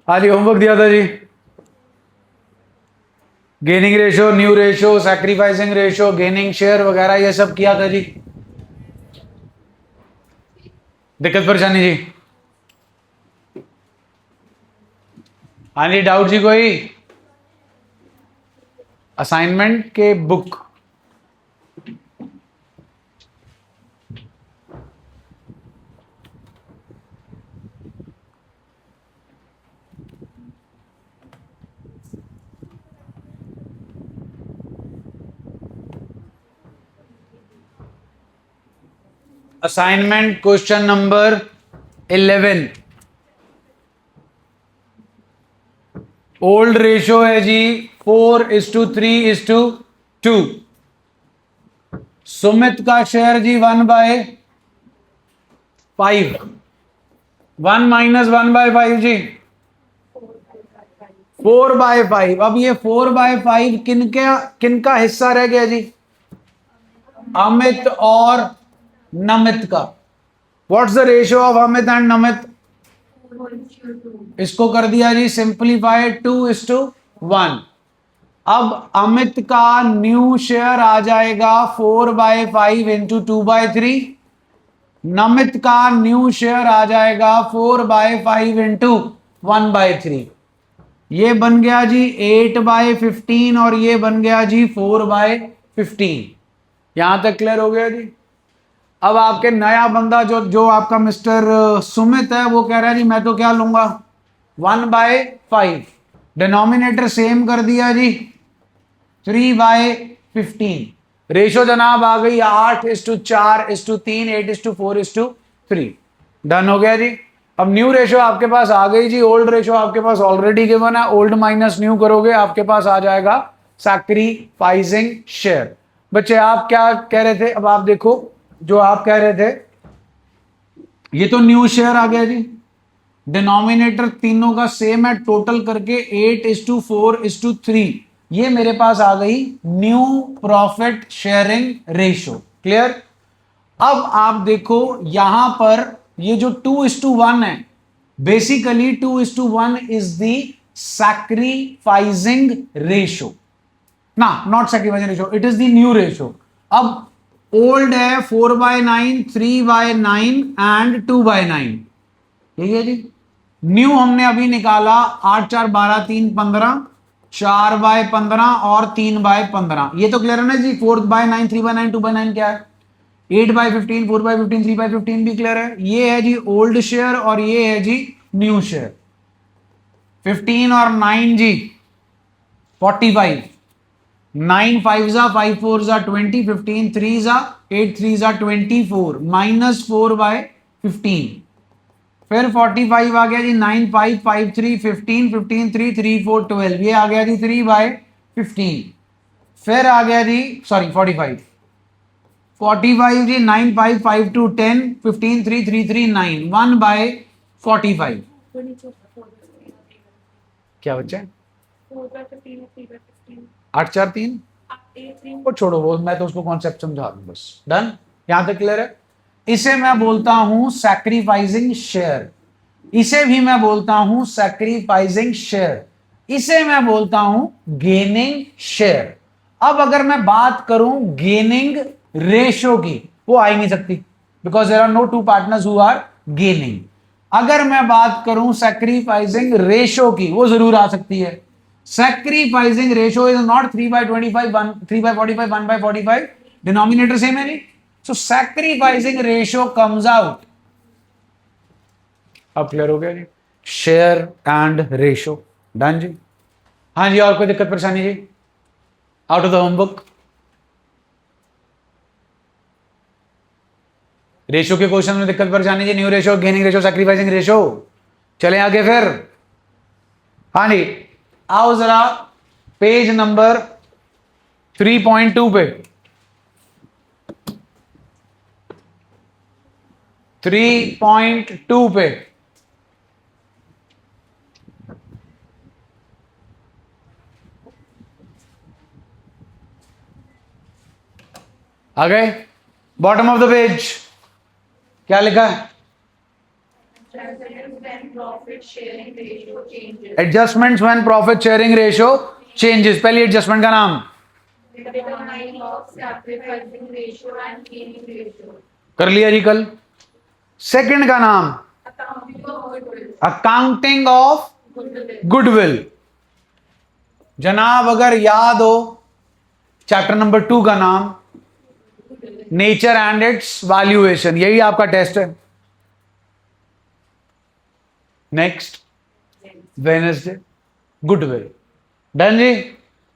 आज होमवर्क दिया था जी, gaining ratio, new ratio, sacrificing ratio, gaining share वगैरह ये सब किया था जी। दिक्कत परेशानी जी? हाँ जी, डाउट जी कोई? असाइनमेंट के book assignment question number 11 old ratio है जी 4:3:2। सुमित का शेयर जी 1/5। 1 - 1/5 जी 4/5। अब ये 4/5 किनका हिस्सा रह गया जी? अमित और नमित का। What's the ratio of Amit and Namit? इसको कर दिया जी सिंप्लीफाई 2:1। अब अमित का न्यू शेयर आ जाएगा 4/5 इंटू 2/3। नमित का न्यू शेयर आ जाएगा 4/5 इंटू 1/3। ये बन गया जी 8/15 और ये बन गया जी 4/15। यहां तक क्लियर हो गया जी? अब आपके नया बंदा जो आपका मिस्टर सुमित है वो कह रहा है जी मैं तो क्या लूंगा 1/5। डिनोमिनेटर सेम कर दिया जी 3/15। रेशो जनाब आ गई 8:4:3 8:4:3। डन हो गया जी। अब न्यू रेशो आपके पास आ गई जी। ओल्ड रेशो आपके पास ऑलरेडी गिवन है। ओल्ड माइनस न्यू करोगे आपके पास आ जाएगा सैक्रिफाइसिंग शेयर। बच्चे आप क्या कह रहे थे? अब आप देखो जो आप कह रहे थे, ये तो न्यू शेयर आ गया जी। डिनोमिनेटर तीनों का सेम है, टोटल करके 8:4:3। ये मेरे पास आ गई new profit sharing ratio. Clear? अब आप देखो यहां पर ये जो 2:1 है, basically 2:1 is the sacrificing ratio ना, not sacrificing ratio, it is the new ratio. अब ओल्ड है 4/9, 3/9 एंड 2/9। यही है जी। न्यू हमने अभी निकाला 8×4=12, 3×15, 4/15 और 3/15। ये तो क्लियर है ना जी? 4/9, 3/9, 2/9 क्या है? 8/15, 4/15, 3/15 भी क्लियर है। ये है जी ओल्ड शेयर और ये है जी न्यू शेयर। 15 और 9 जी 45। 9 5 5 4 20, 15 3 8 3 24 -4/15। फिर 45 आ गया जी 9 5 5 3 15 15 3 3 4 12। ये आ गया जी 3/15। फिर आ गया जी सॉरी 45 जी 9 5 5 2 10 15 3 3 3 9 1/45। क्या बच्चे? 8×4=3। वो छोड़ो, वो मैं तो उसको कॉन्सेप्ट समझा दूं बस। डन? यहां तक क्लियर है? इसे मैं बोलता हूं सैक्रिफाइसिंग शेयर। इसे भी मैं बोलता हूं सैक्रिफाइसिंग शेयर। इसे मैं बोलता हूं गेनिंग शेयर। अब अगर मैं बात करूं गेनिंग रेशो की, वो आ ही नहीं सकती because there are no two partners who are gaining. अगर मैं बात करूं सैक्रिफाइसिंग रेशो की, वो जरूर आ सकती है। Sacrificing ratio is not 3/25, 3/45, 1/45। Denominator same है जी। So sacrificing ratio comes out. अब क्लियर हो गया जी? Share and ratio. डन जी? हाँ जी, और कोई दिक्कत परेशानी जी? Out of the homework ratio के क्वेश्चन में दिक्कत परेशानी जी? New ratio, gaining ratio, sacrificing ratio. चले आगे फिर। हाँ जी, आओ जरा पेज नंबर 3.2 पे। 3.2 पे आ गए? बॉटम ऑफ द पेज क्या लिखा है? sharing ratio changes. Adjustments when profit sharing ratio changes. पहली एडजस्टमेंट का नाम Determining of sacrificing ratio and gaining ratio. कर लिया जी कल। सेकंड का नाम Accounting of goodwill. Accounting of Goodwill. Goodwill. जनाब अगर याद हो चैप्टर नंबर 2 का नाम नेचर एंड इट्स वैल्यूएशन, यही आपका टेस्ट है। Next Wednesday goodwill. डन जी।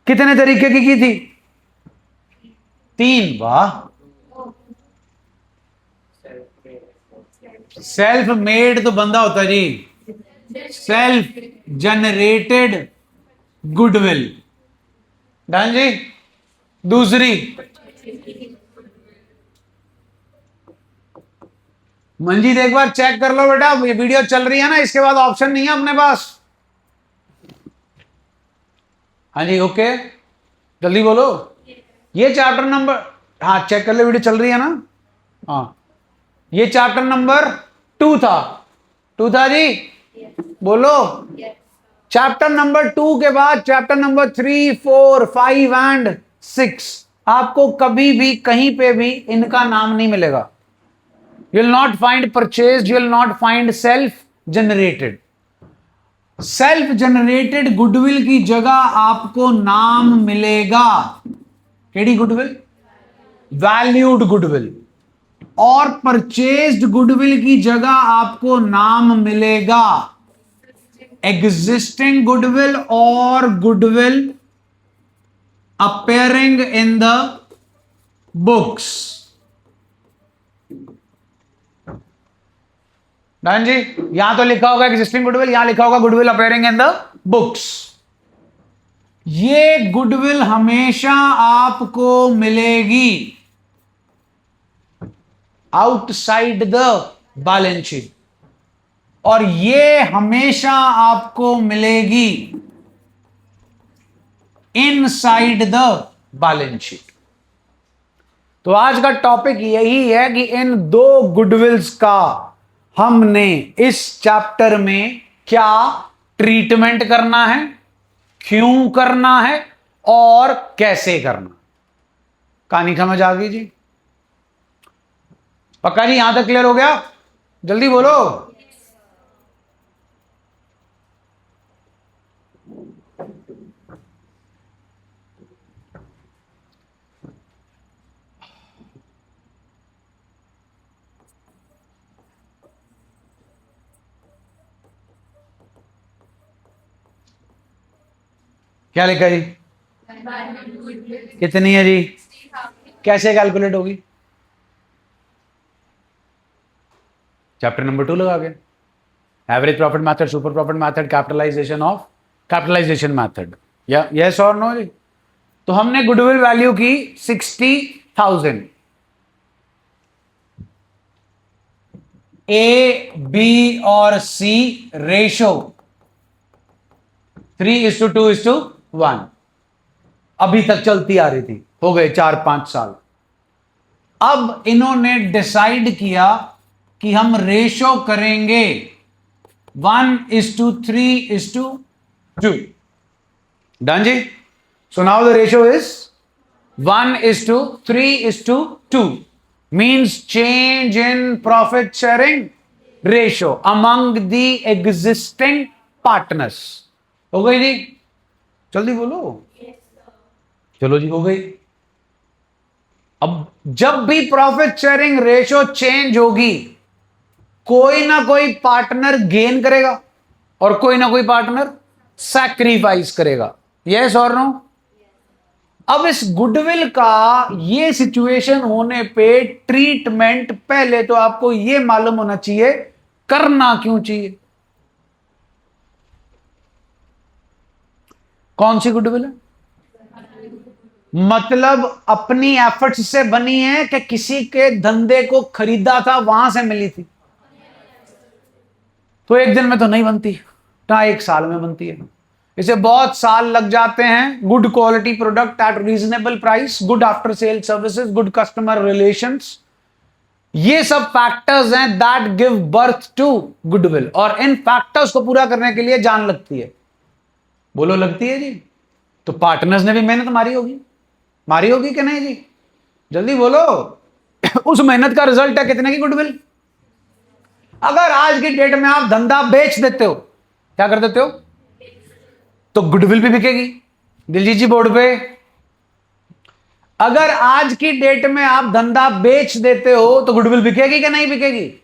कितने तरीके की थी? 3। वाह। सेल्फ मेड तो बंदा होता है जी, सेल्फ जनरेटेड गुडविल। डन जी। दूसरी मंजीत एक बार चेक कर लो बेटा, ये वीडियो चल रही है ना, इसके बाद ऑप्शन नहीं है अपने पास। हाँ जी ओके, जल्दी बोलो। ये चैप्टर नंबर, हाँ चेक कर लो, वीडियो चल रही है ना। हाँ ये चैप्टर नंबर 2 था। 2 था जी, बोलो। चैप्टर नंबर 2 के बाद चैप्टर नंबर 3, 4, 5 एंड 6 आपको कभी भी कहीं पे भी इनका नाम नहीं मिलेगा। You will not find purchased, you will not find self generated. Self generated goodwill की जगह आपको नाम मिलेगा केडी गुडविल? Valued goodwill. और परचेज्ड गुडविल की जगह आपको नाम मिलेगा एग्जिस्टिंग गुडविल और goodwill appearing in the books. Done जी। यहां तो लिखा होगा एग्जिस्टिंग गुडविल, यहां लिखा होगा goodwill appearing in the books. ये गुडविल हमेशा आपको मिलेगी आउटसाइड द बैलेंस शीट, और ये हमेशा आपको मिलेगी इनसाइड द बैलेंस शीट। तो आज का टॉपिक यही है कि इन 2 गुडविल्स का हमने इस चैप्टर में क्या ट्रीटमेंट करना है, क्यों करना है और कैसे करना। कहानी समझ आ गई जी? पक्का जी? यहां तक क्लियर हो गया? जल्दी बोलो। क्या लिखा जी? कितनी है जी? कैसे कैलकुलेट होगी? चैप्टर नंबर 2 लगा के average profit method, super profit method, capitalization method, या यस और नो जी? तो हमने गुडविल वैल्यू की 60,000। ए, बी और सी रेशो 3:2:1 अभी तक चलती आ रही थी, हो गए 4-5 साल। अब इन्होंने डिसाइड किया कि हम रेशो करेंगे 1:3:2। डन जी? So now the ratio is 1:3:2 means change in profit sharing ratio among the existing partners. हो गई जी? जल्दी बोलो। चलो जी, हो गई। अब जब भी प्रॉफिट शेयरिंग रेशो चेंज होगी, कोई ना कोई पार्टनर गेन करेगा और कोई ना कोई पार्टनर सैक्रिफाइस करेगा। यस और नो? अब इस गुडविल का ये सिचुएशन होने पे ट्रीटमेंट पहले तो आपको ये मालूम होना चाहिए करना क्यों चाहिए। कौन सी गुडविल है? मतलब अपनी एफर्ट्स से बनी है कि किसी के धंधे को खरीदा था वहां से मिली थी? तो एक दिन में तो नहीं बनती ना, 1 साल में बनती है। इसे बहुत साल लग जाते हैं। Good quality product at reasonable price, good after sale services, good customer relations, ये सब फैक्टर्स हैं that give birth to goodwill, और इन फैक्टर्स को पूरा करने के लिए जान लगती है। बोलो लगती है जी? तो पार्टनर्स ने भी मेहनत मारी होगी कि नहीं जी? जल्दी बोलो। उस मेहनत का रिजल्ट है कितने की गुडविल। अगर आज की डेट में आप धंधा बेच देते हो, क्या कर देते हो, तो गुडविल भी बिकेगी। दिलजीत जी बोर्ड पे, अगर आज की डेट में आप धंधा बेच देते हो तो गुडविल बिकेगी कि नहीं बिकेगी?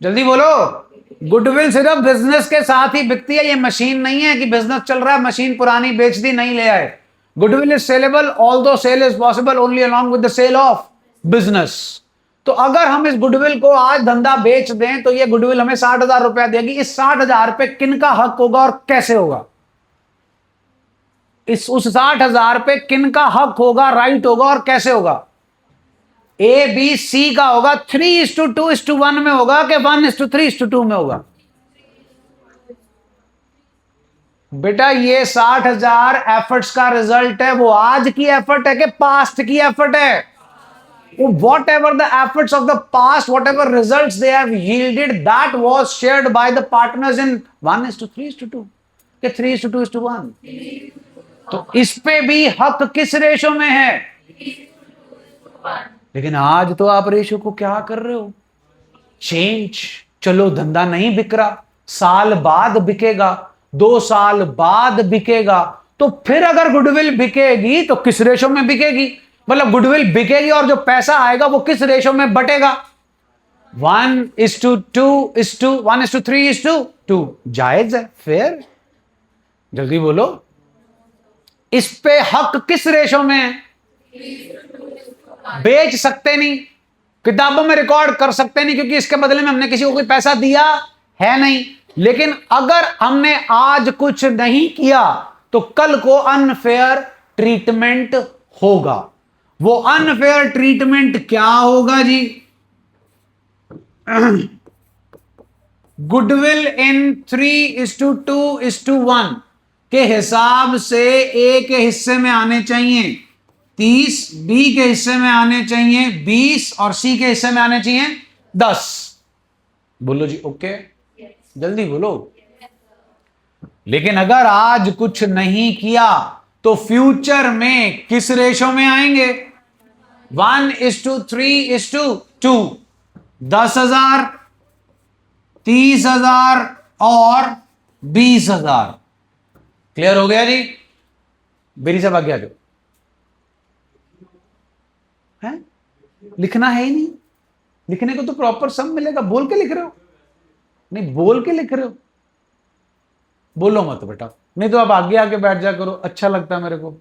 जल्दी बोलो। गुडविल सिर्फ बिजनेस के साथ ही बिकती है, ये मशीन नहीं है कि बिजनेस चल रहा है, मशीन पुरानी बेच दी, नहीं ले आए। Goodwill is saleable although sale is possible only along with the sale of business. तो अगर हम इस गुडविल को आज धंधा बेच दें तो ये गुडविल हमें 60,000 रुपया देगी। इस 60,000 पे किन का हक होगा और कैसे होगा? उस 60,000 पे किन का हक होगा, राइट होगा और कैसे होगा? ए बी सी का होगा। 3:2:1 में होगा कि 1:3:2 में होगा? बेटा ये 60,000 एफर्ट्स का रिजल्ट है। वो आज की एफर्ट है कि पास्ट की एफर्ट है? What ever the efforts of the past, what ever result they have yielded, that was shared by the partners in 1:3:2 के 3:2:1। तो इस पे भी हक किस रेशो में है? लेकिन आज तो आप रेशो को क्या कर रहे हो, चेंज। चलो धंधा नहीं बिक रहा, साल बाद बिकेगा, 2 साल बाद बिकेगा, तो फिर अगर गुडविल बिकेगी तो किस रेशो में बिकेगी? मतलब गुडविल बिकेगी और जो पैसा आएगा वो किस रेशो में बटेगा? 1:2:1:3:2 जायज है, फेयर? जल्दी बोलो। इस पे हक किस रेशो में है? बेच सकते नहीं, किताबों में रिकॉर्ड कर सकते नहीं, क्योंकि इसके बदले में हमने किसी को कोई पैसा दिया है नहीं। लेकिन अगर हमने आज कुछ नहीं किया तो कल को अनफेयर ट्रीटमेंट होगा। वो अनफेयर ट्रीटमेंट क्या होगा जी? गुडविल इन 3:2:1 के हिसाब से ए के हिस्से में आने चाहिए 30, बी के हिस्से में आने चाहिए 20 और सी के हिस्से में आने चाहिए 10। बोलो जी ओके, जल्दी बोलो। लेकिन अगर आज कुछ नहीं किया तो फ्यूचर में किस रेशो में आएंगे? 1:3:2। 10,000, 30,000 और 20,000। क्लियर हो गया जी? मेरी सब आगे आ जाओ। है लिखना है ही नहीं, लिखने को तो प्रॉपर सम मिलेगा। बोल के लिख रहे हो? नहीं, बोल के लिख रहे हो? बोलो मत बेटा, नहीं तो आप आगे आके बैठ जा करो, अच्छा लगता है मेरे को,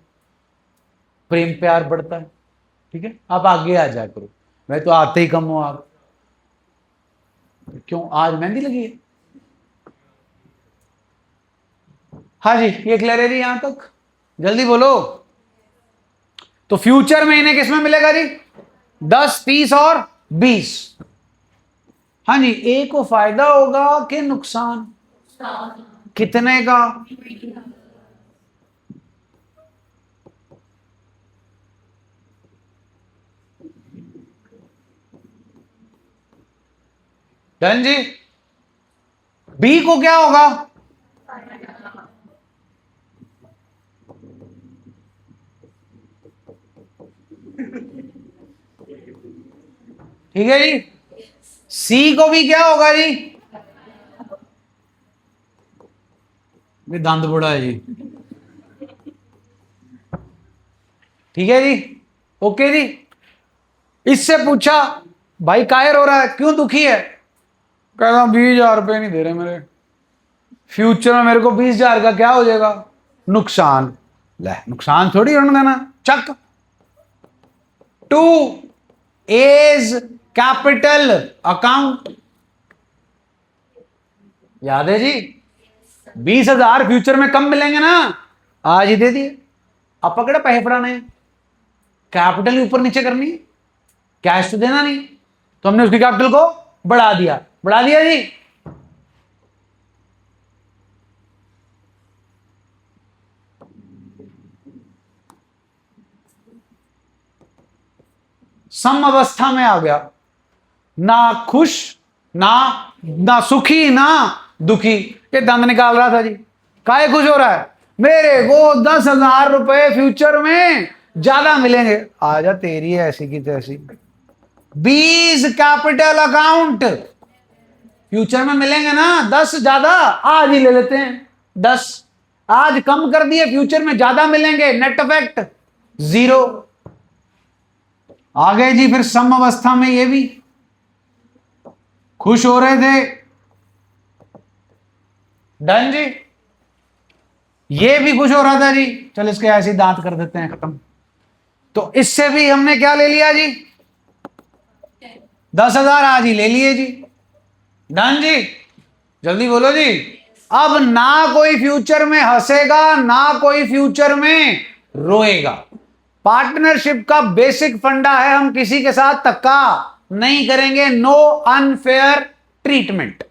प्रेम प्यार बढ़ता है। ठीक है, आप आगे आ जा करो। मैं तो आते ही कम हो आप। क्यों, आज मेहंदी लगी है? हाँ जी, ये क्लियर है जी यहां तक? जल्दी बोलो। तो फ्यूचर में इन्हें किसमें मिलेगा जी? 10, 30 और 20। हाँ जी, ए को फायदा होगा कि नुकसान? कितने का? डन जी। बी को क्या होगा? ठीक है जी। सी को भी क्या होगा जी? दांत बुढ़ा है जी। ठीक है जी, ओके जी। इससे पूछा भाई कायर हो रहा है, क्यों दुखी है? कहता 20,000 रुपये नहीं दे रहे मेरे, फ्यूचर में मेरे को 20,000 का क्या हो जाएगा? नुकसान। ले, नुकसान थोड़ी होने देना। चक। 2 एज कैपिटल अकाउंट, याद है जी? 20,000 फ्यूचर में कम मिलेंगे ना, आज ही दे दिए। अब पकड़े पैसे फड़ाने, कैपिटल ऊपर नीचे करनी, कैश तो देना नहीं, तो हमने उसकी कैपिटल को बढ़ा दिया। बढ़ा दिया जी। सम अवस्था में आ गया। ना खुश, ना सुखी, ना दुखी। ये दंद निकाल रहा था जी। काहे खुश हो रहा है? मेरे को 10,000 रुपए फ्यूचर में ज्यादा मिलेंगे। आजा तेरी है ऐसी की तैसी। 20 कैपिटल अकाउंट फ्यूचर में मिलेंगे ना, 10 ज्यादा। आज ही ले लेते हैं 10, आज कम कर दिए, फ्यूचर में ज्यादा मिलेंगे। नेट इफेक्ट 0 आ गए जी। फिर सम अवस्था में ये भी खुश हो रहे थे। डन जी। ये भी खुश हो रहा था जी। चल इसके ऐसे दांत कर देते हैं खत्म। तो इससे भी हमने क्या ले लिया जी? 10,000 आज ही ले लिए जी। डन जी। जल्दी बोलो जी। अब ना कोई फ्यूचर में हंसेगा, ना कोई फ्यूचर में रोएगा। पार्टनरशिप का बेसिक फंडा है, हम किसी के साथ धक्का नहीं करेंगे। No unfair treatment.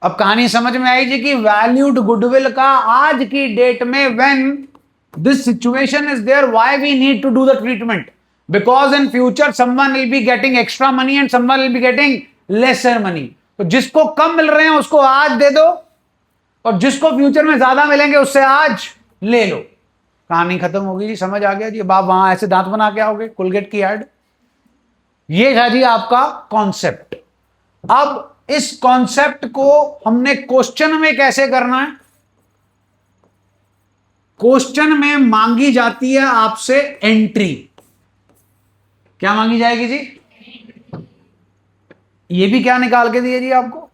अब कहानी समझ में आई जी कि वैल्यूड गुडविल का आज की डेट में when this situation is there, why we need to do the treatment? Because in future someone will be getting extra money and someone will be getting lesser money. तो जिसको कम मिल रहे हैं उसको आज दे दो, और जिसको फ्यूचर में ज्यादा मिलेंगे उससे आज ले लो। कहानी खत्म होगी जी। समझ आ गया जी? अब आप वहां ऐसे दांत बना के आओगे कोलगेट की ऐड। ये था जी आपका कॉन्सेप्ट। अब इस कॉन्सेप्ट को हमने क्वेश्चन में कैसे करना है? क्वेश्चन में मांगी जाती है आपसे एंट्री। क्या मांगी जाएगी जी? ये भी क्या निकाल के दिए जी आपको?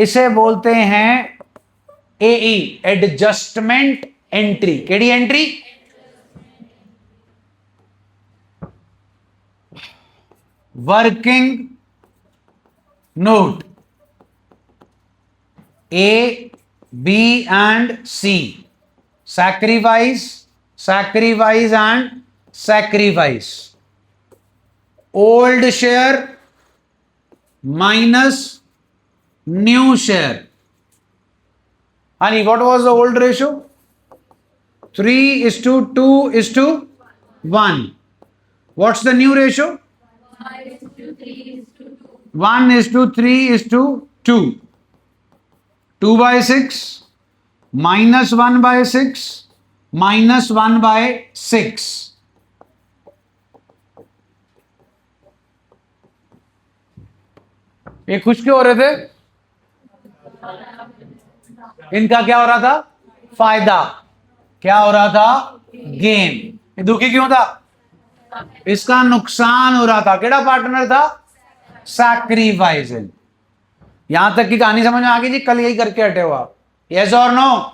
इसे बोलते हैं एई, एडजस्टमेंट एंट्री। केड़ी entry? Working note A, B and C. Sacrifice, sacrifice and sacrifice. Old share minus new share. Honey, what was the old ratio? 3:2:1. What's the new ratio? 1:3:2. 2/6 minus 1/6 minus 1/6. ये खुश क्यों हो रहे थे? इनका क्या हो रहा था? फायदा। क्या हो रहा था? गेन। ये दुखी क्यों था? इसका नुकसान हो रहा था। केड़ा पार्टनर था? सैक्रिफाइसिंग। यहां तक की कहानी समझ में आ गई जी? कल यही करके हटे हो आप? यस और नो?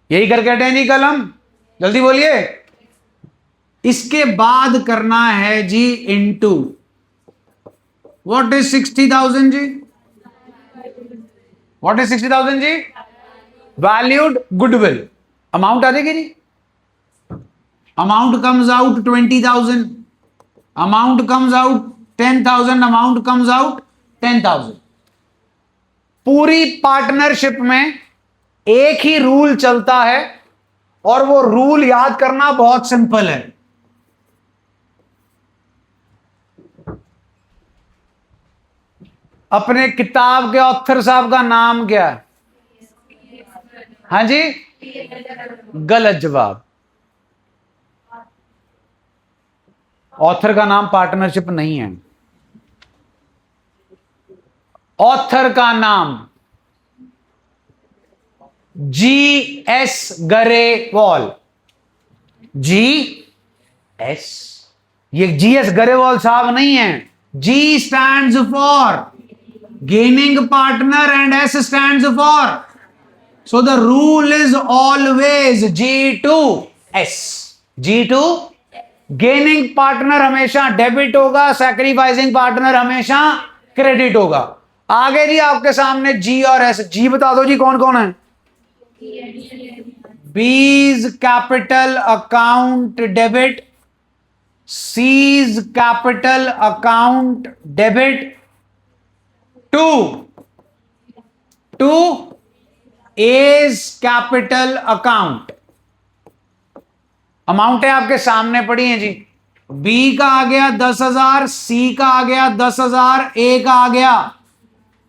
यही करके हटे जी कल हम? जल्दी बोलिए। इसके बाद करना है जी इनटू। व्हाट इज 60,000 जी? व्हाट इज 60,000 जी? Valued goodwill. अमाउंट आ जाएगी जी। Amount comes out 20,000, amount comes out 10,000, amount comes out 10,000। पूरी पार्टनरशिप में एक ही रूल चलता है, और वो रूल याद करना बहुत सिंपल है। अपने किताब के ऑथर साहब का नाम क्या है? हाँ जी? गलत जवाब। ऑथर का नाम पार्टनरशिप नहीं है। ऑथर का नाम G.S. गरेवाल। G.S. ये G.S. गरेवाल साहब नहीं है। G stands for gaining partner and S stands for, so the rule is always G2S. G2 gaining partner हमेशा डेबिट होगा, सैक्रिफाइसिंग पार्टनर हमेशा क्रेडिट होगा। आगे जी आपके सामने जी और एस। जी बता दो जी कौन कौन है? B's capital account debit, C's capital account debit to A's capital account. Amount है आपके सामने पड़ी है जी। बी का आ गया 10,000, सी का आ गया 10,000, ए का आ गया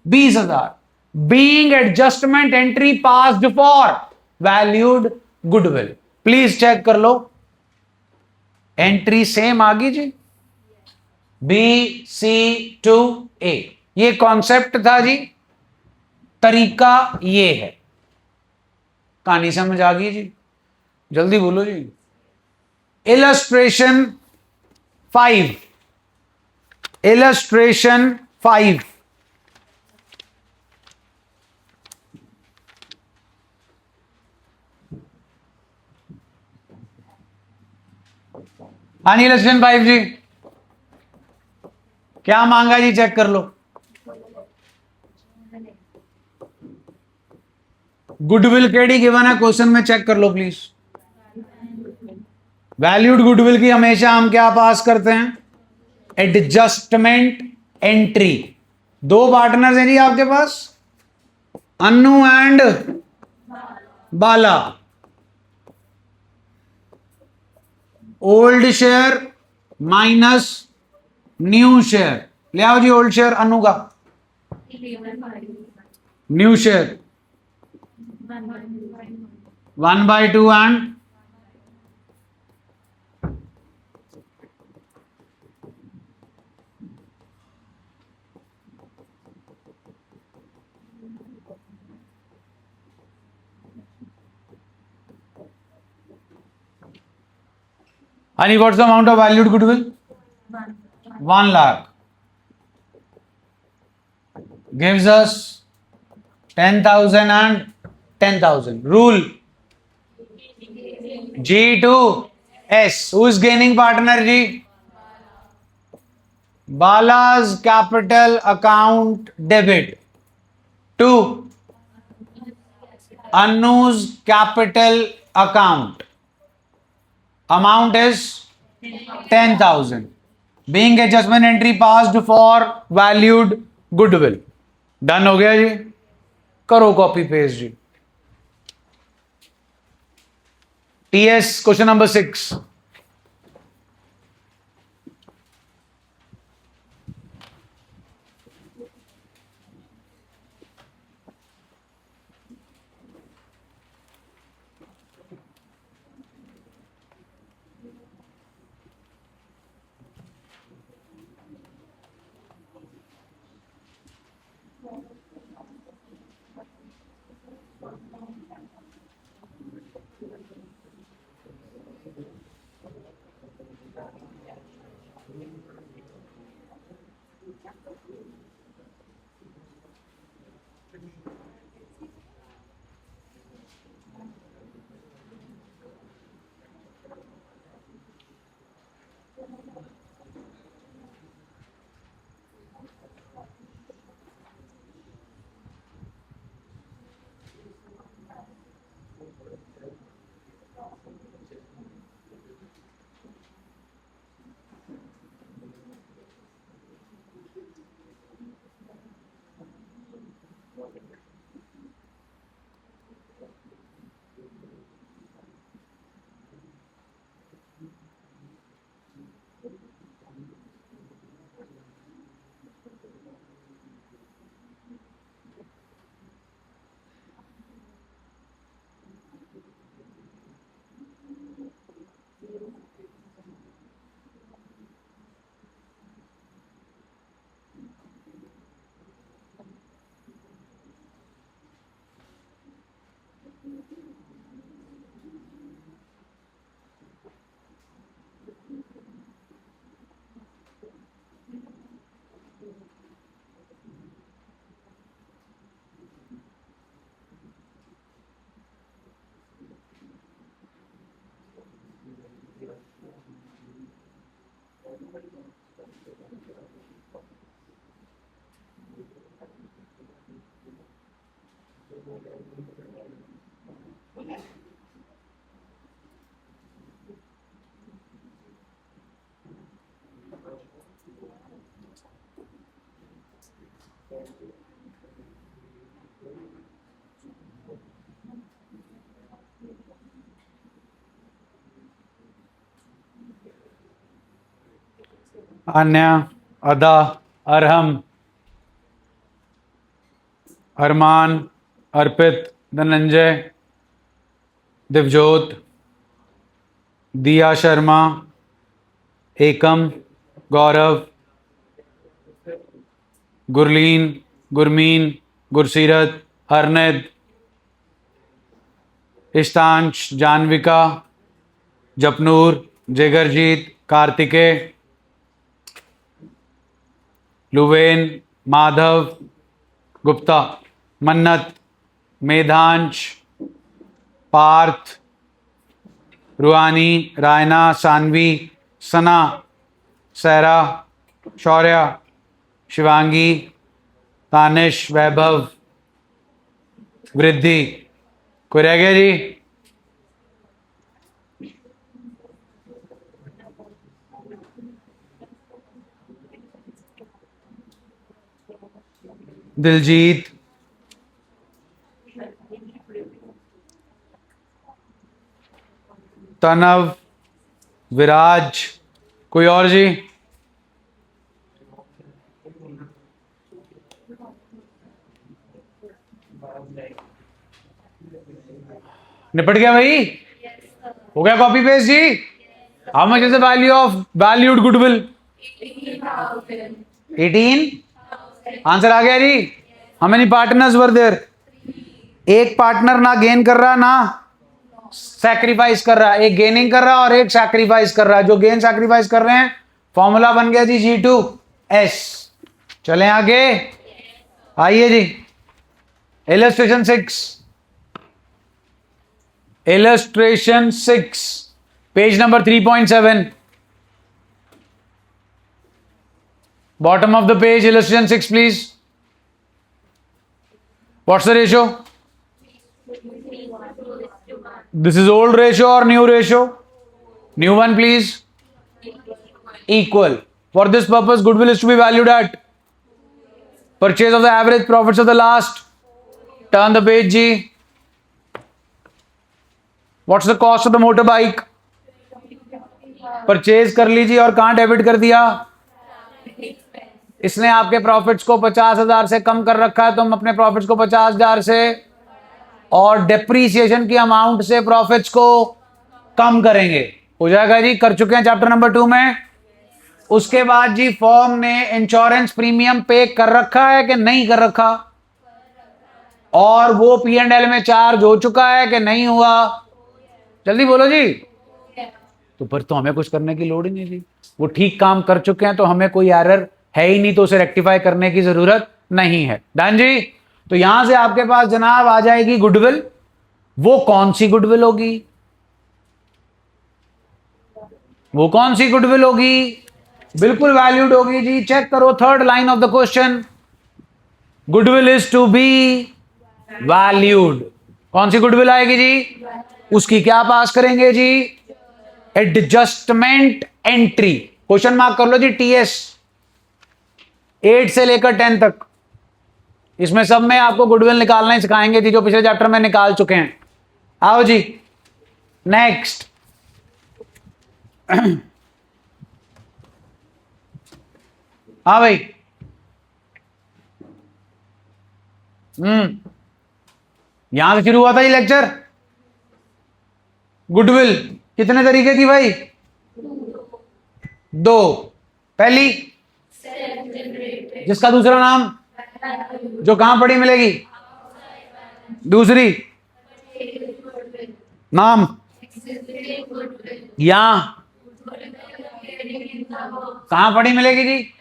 20,000. Being adjustment entry passed for valued goodwill. Please check कर लो. एंट्री सेम आ गई जी. बी सी टू ए. ये कॉन्सेप्ट था जी. तरीका ये है. कहानी समझ आ गई जी. जल्दी बोलो जी. इलस्ट्रेशन 5. इलस्ट्रेशन 5. हाँ, इलस्ट्रेशन 5 जी. क्या मांगा जी, चेक कर लो. गुडविल केडी गिवन है क्वेश्चन में, चेक कर लो प्लीज. वैल्यूड गुडविल की हमेशा हम क्या पास करते हैं? Adjustment entry. दो पार्टनर्स हैं जी आपके पास, Annu and Bala. Old share minus new share. ले आओ जी ओल्ड शेयर अनु का. New share 1/2 and Honey, what's the amount of valued goodwill? 1 lakh. Gives us 10,000 and 10,000. Rule G to S. Who is gaining partner G? Bala's capital account debit to Anu's capital account. Amount is 10,000. Being adjustment entry passed for valued goodwill. डन हो गया जी. करो copy paste जी. TS question number 6. अन्य, अदा, अरहम, अरमान, अर्पित, धनंजय, दिवजोत, दिया शर्मा, एकम, गौरव, गुरलीन, गुरमीन, गुरसीरत, हरनेद, इस्तांश, जानविका, जपनूर, जिगरजीत, कार्तिकेय, लुवेन, माधव, गुप्ता, मन्नत, मेधांश, पार्थ, रुहानी, रायना, सानवी, सना, सहरा, शौर्य, शिवांगी, तानिश, वैभव, वृद्धि। कोई रह गया जी? दिलजीत, तनव, विराज। कोई और जी? निपट गया भाई? हो गया कॉपी पेस्ट जी? How much is the value of valued goodwill? 18। Answer आ गया जी? How many partners were there? एक पार्टनर ना गेन कर रहा ना सैक्रिफाइस कर रहा, एक गेनिंग कर रहा और एक सैक्रिफाइस कर रहा है। जो गेन सैक्रिफाइस कर रहे हैं, फॉर्मूला बन गया जी G2S। चलें आगे, आइए जी illustration 6। Illustration 6 page number 3.7, bottom of the page, illustration 6 please. What's the ratio? This is old ratio or new ratio? New one please. Equal. For this purpose, goodwill is to be valued at purchase of the average profits of the last. Turn the page G. What's the cost of the motorbike? Purchase कर लीजिए और कहां debit कर दिया? इसने आपके profits को 50,000 से कम कर रखा है, तो हम अपने प्रॉफिट्स को 50,000 से और डेप्रीसिएशन की अमाउंट से प्रॉफिट्स को कम करेंगे। हो जाएगा जी? कर चुके हैं चैप्टर नंबर 2 में। उसके बाद जी फॉर्म ने इंश्योरेंस प्रीमियम पे कर रखा है कि नहीं कर रखा, और वो P&L में चार्ज हो चुका है कि नहीं हुआ? जल्दी बोलो जी। तो फिर तो हमें कुछ करने की लोड़ ही नहीं थी, वो ठीक काम कर चुके हैं, तो हमें कोई एरर है ही नहीं, तो उसे रेक्टिफाई करने की जरूरत नहीं है। डन जी? तो यहां से आपके पास जनाब आ जाएगी गुडविल। वो कौन सी गुडविल होगी? वो कौन सी गुडविल होगी? बिल्कुल वैल्यूड होगी जी। चेक करो third line of the question, goodwill is to be valued. कौन सी गुडविल आएगी जी? उसकी क्या पास करेंगे जी? Adjustment entry. क्वेश्चन मार्क कर लो जी, TS 8 से लेकर 10 तक। इसमें सब में आपको गुडविल निकालना ही सिखाएंगे जी, जो पिछले चैप्टर में निकाल चुके हैं। आओ जी नेक्स्ट। हाँ भाई, यहां से शुरू हुआ था ये लेक्चर। गुडविल कितने तरीके की भाई? 2। पहली जिसका दूसरा नाम, जो कहां पड़ी मिलेगी? दूसरी नाम यहां कहां पड़ी मिलेगी जी?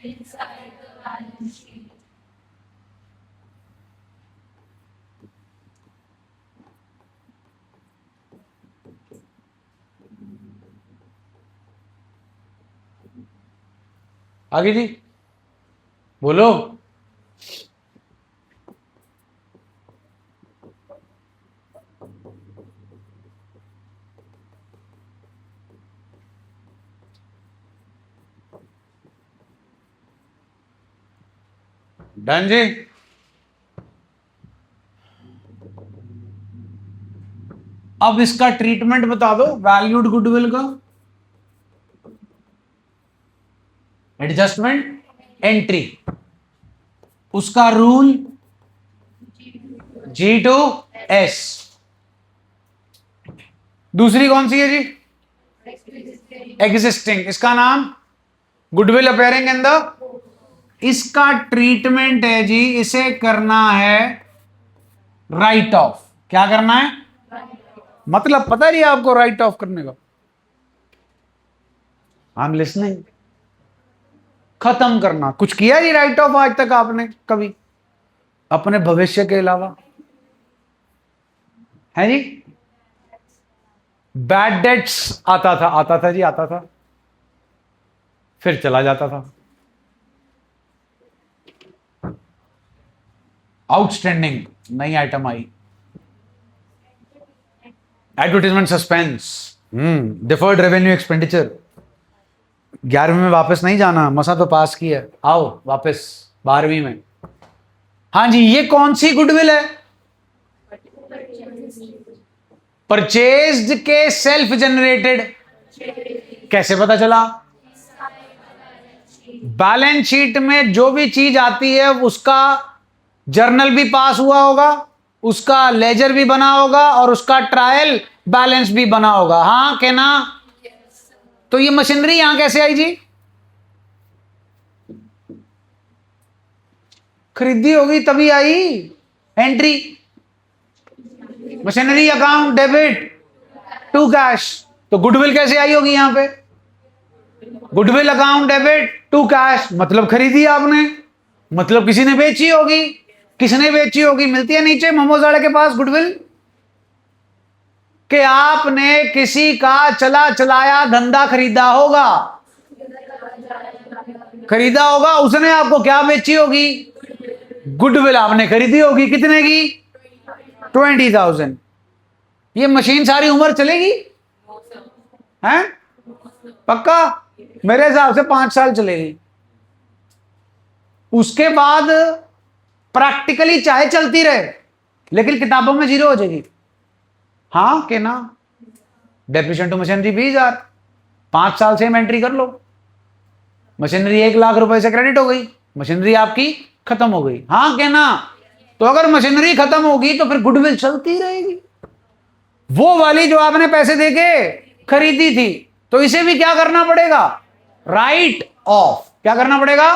आगे जी बोलो। डन जी? अब इसका ट्रीटमेंट बता दो वैल्यूड गुडविल का। एडजस्टमेंट एंट्री, उसका रूल G2S। दूसरी कौन सी है जी? एग्जिस्टिंग, इसका नाम गुडविल अपेयरिंग इन द, इसका ट्रीटमेंट है जी, इसे करना है राइट ऑफ। क्या करना है? मतलब पता नहीं आपको राइट ऑफ करने का? I am listening. खत्म करना। कुछ किया जी राइट ऑफ आज तक आपने कभी अपने भविष्य के अलावा? है जी? बैड डेट्स आता था जी, आता था, फिर चला जाता था। आउटस्टैंडिंग नई आइटम आई, advertisement suspense, deferred revenue expenditure. 11वीं में वापस नहीं जाना, मसा तो पास किया, आओ वापस 12वीं में। हाँ जी, ये कौन सी गुडविल है? परचेज्ड के सेल्फ जनरेटेड। कैसे पता चला? बैलेंस शीट में जो भी चीज आती है उसका जर्नल भी पास हुआ होगा, उसका लेजर भी बना होगा और उसका ट्रायल बैलेंस भी बना होगा। हाँ के ना? तो ये मशीनरी यहां कैसे आई जी? खरीदी होगी तभी आई entry. Machinery account debit to cash, तो गुडविल कैसे आई होगी यहां पे? Goodwill account debit to cash, मतलब खरीदी आपने, मतलब किसी ने बेची होगी। किसने बेची होगी? मिलती है नीचे मोमोज वाले के पास गुडविल, कि आपने किसी का चला चलाया धंधा खरीदा होगा, उसने आपको क्या बेची होगी? गुडविल आपने खरीदी होगी। कितने की? 20,000। ये मशीन सारी उम्र चलेगी? हैं? पक्का? मेरे हिसाब से 5 साल चलेगी। उसके बाद प्रैक्टिकली चाहे चलती रहे लेकिन किताबों में 0 हो जाएगी। हाँ के ना? डेप्रिसिएशन टू मशीनरी 20,000, 5 साल से एंट्री कर लो, मशीनरी 1 लाख रुपए से क्रेडिट हो गई, मशीनरी आपकी खत्म हो गई। हाँ के ना? तो अगर मशीनरी खत्म होगी तो फिर गुडविल चलती रहेगी, वो वाली जो आपने पैसे देके खरीदी थी। तो इसे भी क्या करना पड़ेगा? Right of. क्या करना पड़ेगा?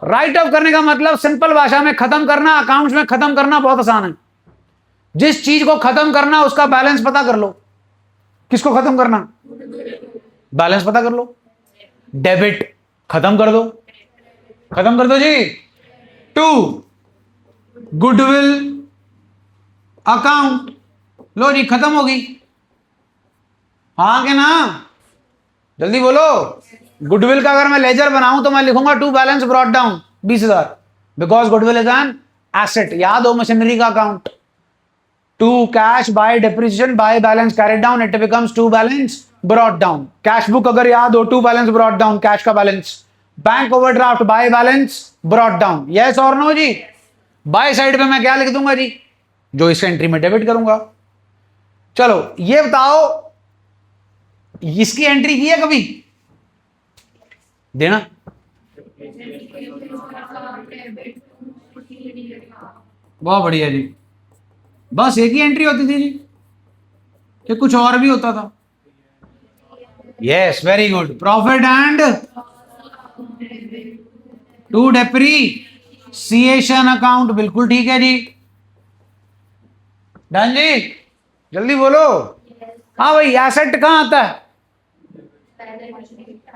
राइट ऑफ करने का मतलब सिंपल भाषा में खत्म करना। अकाउंट्स में खत्म करना बहुत आसान है। जिस चीज को खत्म करना उसका बैलेंस पता कर लो। किसको खत्म करना? बैलेंस पता कर लो। डेबिट खत्म कर दो, खत्म कर दो जी। टू गुडविल अकाउंट, लो जी खत्म होगी। हाँ के ना? जल्दी बोलो। गुडविल का अगर मैं लेजर बनाऊं तो मैं लिखूंगा to balance brought down 20,000, because goodwill is an asset. याद हो मशीनरी का account, to cash by depreciation by balance carried down, it becomes to balance brought down. Cash book अगर याद हो, to balance brought down, cash का balance. Bank overdraft by balance brought down. Yes और no जी? By side पे मैं क्या लिख दूंगा जी? जो इस एंट्री में डेबिट करूंगा। चलो ये बताओ, इसकी एंट्री की है कभी? देना। बहुत बढ़िया जी। बस एक ही एंट्री होती थी जी कि कुछ और भी होता था? Yes, very good. Profit and to depreciation account, बिल्कुल ठीक है जी। डन जी? जल्दी बोलो। हाँ भाई, एसेट कहां आता है?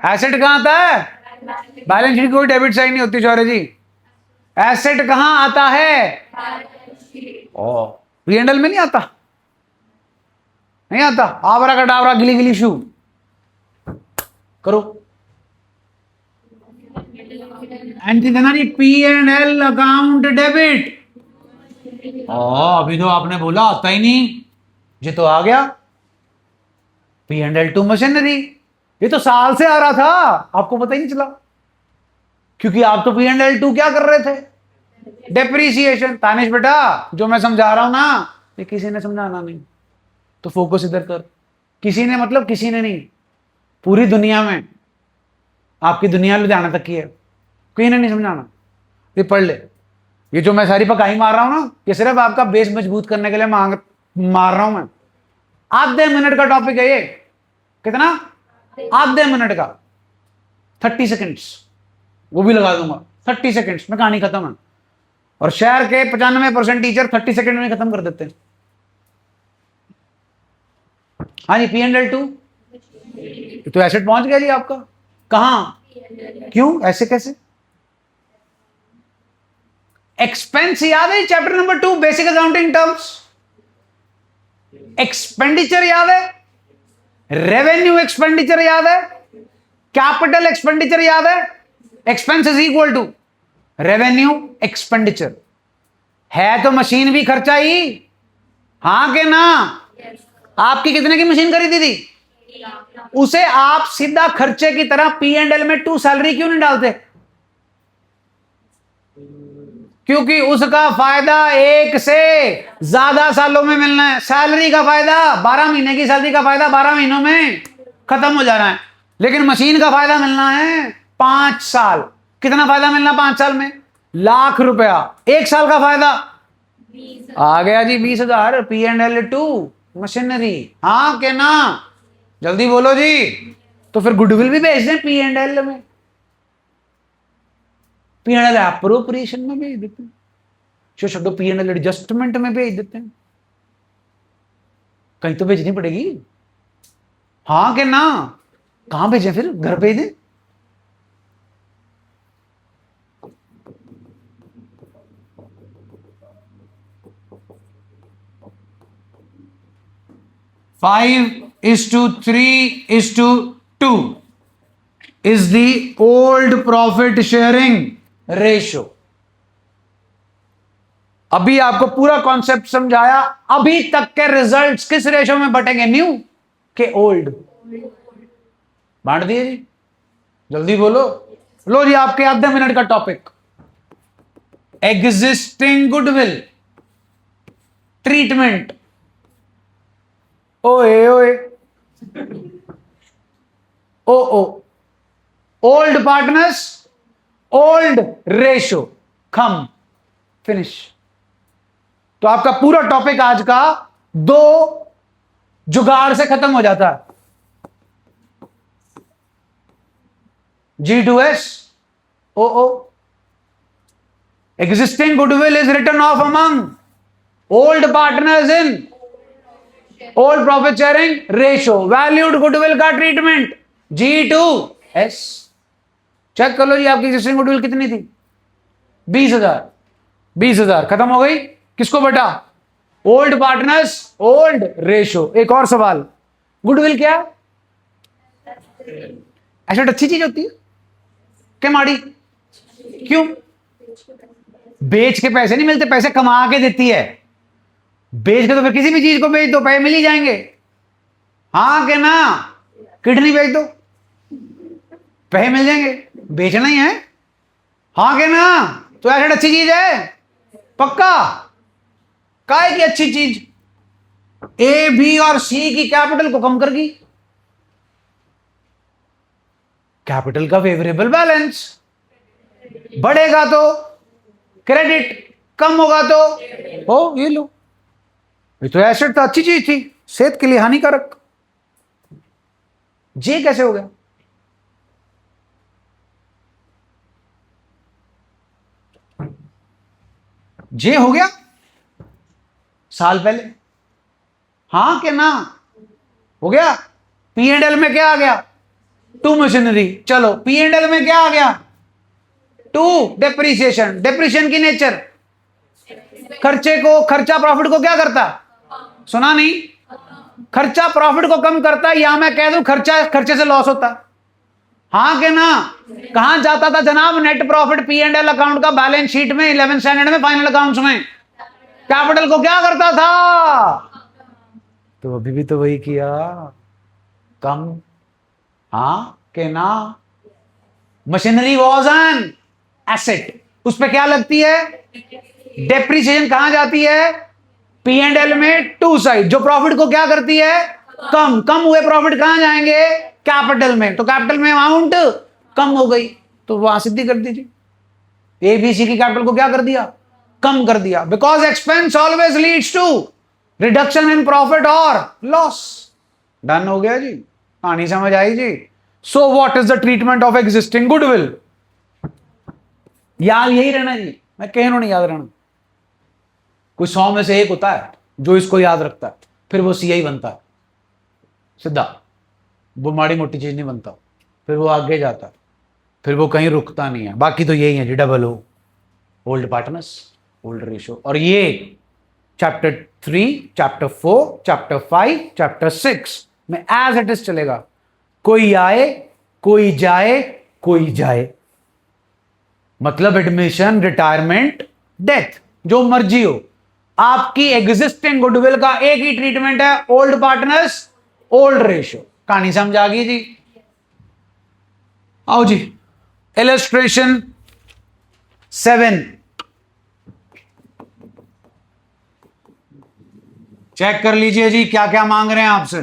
एसेट कहां आता है? बैलेंस शीट कोई डेबिट साइड नहीं होती शौर्य जी। एसेट कहां आता है? ओ, P&L में नहीं आता? नहीं आता? आवरा का डावरा गिली गिली शू करो। एंट्री देना नहीं, P&L अकाउंट डेबिट। अभी तो आपने बोला आता ही नहीं, ये तो आ गया। P&L टू मशीनरी, ये तो साल से आ रहा था, आपको पता ही नहीं चला, क्योंकि आप तो P&L टू क्या कर रहे थे? डेप्रीसिएशन। तानिश बेटा, जो मैं समझा रहा हूं ना, ये किसी ने समझाना नहीं, तो फोकस इधर कर। किसी ने मतलब किसी ने नहीं, पूरी दुनिया में आपकी दुनिया लुधियाना तक की है, कोई ने नहीं समझाना, ये पढ़ ले। ये जो मैं सारी पकाई मार रहा हूं ना, ये सिर्फ आपका बेस मजबूत करने के लिए मार रहा हूं मैं। आधे मिनट का टॉपिक है ये। कितना? आधे मिनट का, 30 सेकेंड्स, वो भी लगा दूंगा। 30 सेकेंड्स में कहानी खत्म है। और शहर के 95% टीचर 30 सेकेंड में खत्म कर देते हैं। हाँ जी, P&L2 तो एसेट पहुंच गया जी आपका। कहां? क्यों? ऐसे कैसे? एक्सपेंस याद है? Chapter number 2 basic accounting terms. Expenditure याद है? रेवेन्यू एक्सपेंडिचर याद है? कैपिटल एक्सपेंडिचर याद है? Expense is equal to revenue expenditure. है तो मशीन भी खर्चा ही, हां के ना? आपकी कितने की मशीन खरीदी थी? उसे आप सीधा खर्चे की तरह P&L में 2 सैलरी क्यों नहीं डालते? क्योंकि उसका फायदा 1 से ज्यादा सालों में मिलना है। सैलरी का फायदा 12 महीने की सैलरी का फायदा 12 महीनों में खत्म हो जाना है, लेकिन मशीन का फायदा मिलना है 5 साल। कितना फायदा मिलना 5 साल में? लाख रुपया। 1 साल का फायदा आ गया जी 20,000। P&L2 मशीनरी, हाँ के ना? जल्दी बोलो जी। तो फिर गुडविल भी भेज दें P&L में, P&L अप्रोप्रिएशन में भेज देते हैं, छोड़ो P&L एडजस्टमेंट में भेज देते हैं। कहीं तो भेजनी पड़ेगी, हाँ के ना? कहां भेजें फिर? घर भेज दें? Five is to 3 is to 2 is the old profit sharing ratio। अभी आपको पूरा कॉन्सेप्ट समझाया। अभी तक के रिजल्ट्स किस रेशो में बटेंगे? न्यू के ओल्ड? बांट दिए जी, जल्दी बोलो। लो जी, आपके आधे मिनट का टॉपिक, एग्जिस्टिंग गुडविल ट्रीटमेंट। ओए ओए ओ ओ ओल्ड पार्टनर्स, ओल्ड रेशो, खम, फिनिश। तो आपका पूरा टॉपिक आज का 2 जुगाड़ से खत्म हो जाता है। G2S OO, existing goodwill is written off among old partners in old profit sharing ratio। valued goodwill का ट्रीटमेंट G2S। चेक कर लो जी, आपकी एग्जिस्टिंग गुडविल कितनी थी? 20,000। 20,000 खत्म हो गई। किसको बेटा? Old partners, old ratio. एक और सवाल, गुडविल क्या है? एसेट अच्छी चीज होती है क्या माड़ी? क्यों? बेच के पैसे नहीं मिलते, पैसे कमा के देती है। बेच के तो फिर किसी भी चीज को बेच दो, पैसे मिल ही जाएंगे, हाँ के ना? किडनी बेच दो, पैसे मिल जाएंगे, बेचना ही है, हाँ के ना? तो एसेट अच्छी चीज है पक्का। काय की अच्छी चीज? ए, बी और सी की कैपिटल को कम करगी। कैपिटल का फेवरेबल बैलेंस बढ़ेगा तो क्रेडिट, कम होगा तो हो। ये लो, ये तो एसेट तो अच्छी चीज थी, सेहत के लिए हानिकारक। जे कैसे हो गया? जे हो गया साल पहले, हाँ के ना? हो गया। P&L में क्या आ गया? 2 मशीनरी। चलो P&L में क्या आ गया? 2 डेप्रिसिएशन। डेप्रिसिएशन की नेचर खर्चे को, खर्चा प्रॉफिट को क्या करता? सुना नहीं? खर्चा प्रॉफिट को कम करता है, या मैं कह दूं खर्चा खर्चे से लॉस होता, हाँ के ना? कहां जाता था जनाब नेट प्रॉफिट? P&L अकाउंट का बैलेंस शीट में 11th स्टैंडर्ड में फाइनल अकाउंट्स में कैपिटल को क्या करता था? तो अभी भी तो वही किया, कम, हाँ के ना? मशीनरी वॉज एन एसेट, उस पे क्या लगती है? डेप्रिसिएशन। कहां जाती है? P&L में 2 साइड, जो प्रॉफिट को क्या करती है? कम। कम हुए प्रॉफिट कहां जाएंगे? कैपिटल में। तो कैपिटल में अमाउंट कम हो गई, तो वहां सिद्धि कर दीजिए। ए बी सी की कैपिटल को क्या कर दिया, कम कर दिया, because expense always leads to reduction in profit और लॉस। डन हो गया जी, कहानी समझ आई जी। So what is the treatment of existing goodwill, याद यही रहना जी, मैं कहना नहीं याद रहना। कोई 100 में से एक होता है जो इसको याद रखता है, फिर वो सीआई बनता है सीधा, वो माड़ी मोटी चीज नहीं बनता, फिर वो आगे जाता है, फिर वो कहीं रुकता नहीं है। बाकी तो यही है जी, double O, old partners, old ratio. और ये चैप्टर 3, चैप्टर 4, चैप्टर 5, चैप्टर 6 में एज इट इज चलेगा। कोई आए, कोई जाए, कोई जाए, मतलब एडमिशन, रिटायरमेंट, डेथ, जो मर्जी हो। आपकी एग्जिस्टिंग गुडविल का एक ही ट्रीटमेंट है, ओल्ड पार्टनर्स, ओल्ड रेशो। कहानी समझ आ गई जी। आओ जी, इलस्ट्रेशन 7, चेक कर लीजिए जी क्या क्या मांग रहे हैं आपसे।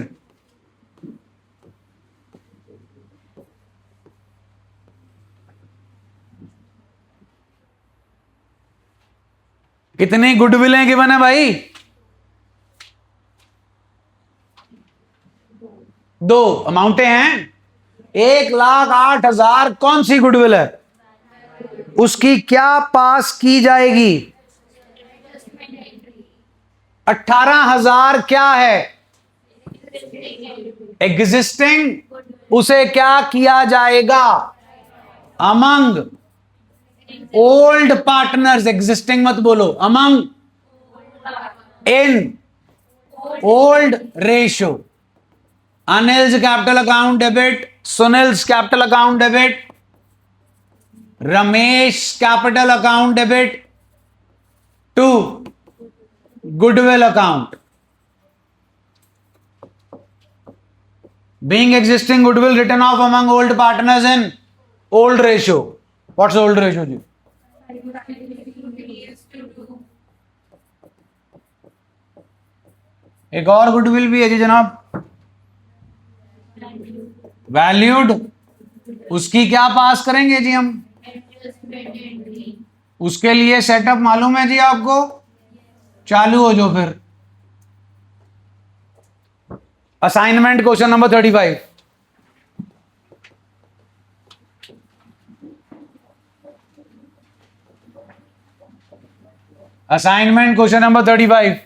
कितनी गुडविल है गिवन है भाई, 2 अमाउंटें हैं। 1,08,000 कौन सी गुडविल है, उसकी क्या पास की जाएगी। 18,000 क्या है, एग्जिस्टिंग, उसे क्या किया जाएगा, अमंग ओल्ड पार्टनर्स, एग्जिस्टिंग मत बोलो, among in old ratio. Anil's capital account debit, Sunil's capital account debit, Ramesh capital account debit to goodwill account. Being existing goodwill written off among old partners in old ratio. What's the old ratio जी? एक और goodwill भी है जी जनाब, valued, उसकी क्या pass करेंगे जी हम, उसके लिए सेटअप मालूम है जी आपको, चालू हो जो फिर। Assignment question number 35, assignment question number 35।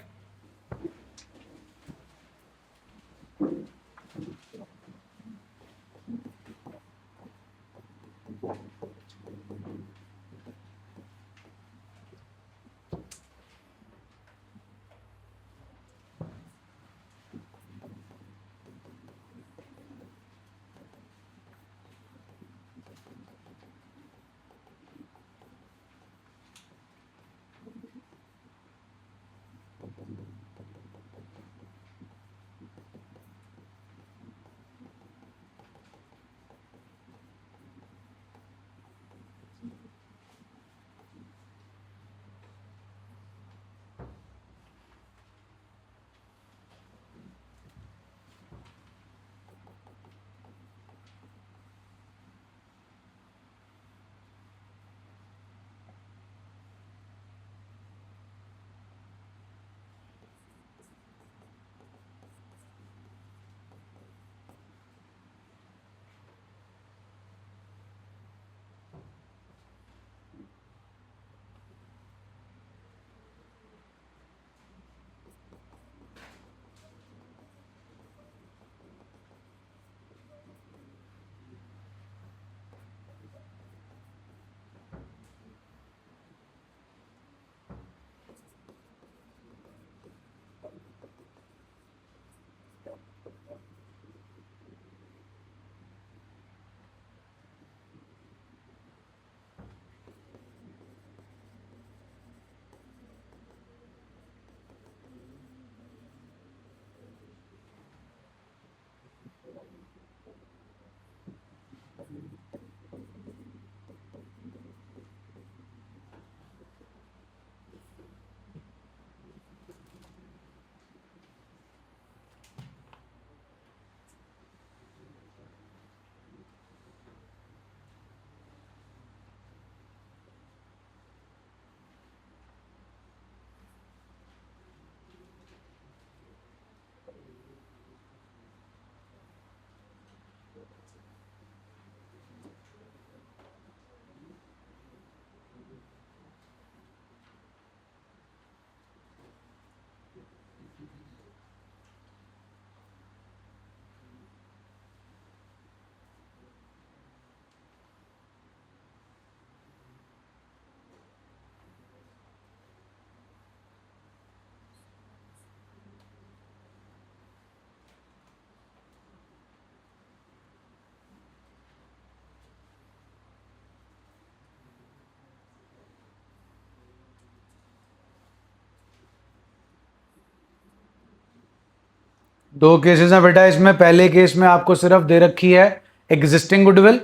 दो केसेस हैं बेटा इसमें। पहले केस में आपको सिर्फ दे रखी है एग्जिस्टिंग गुडविल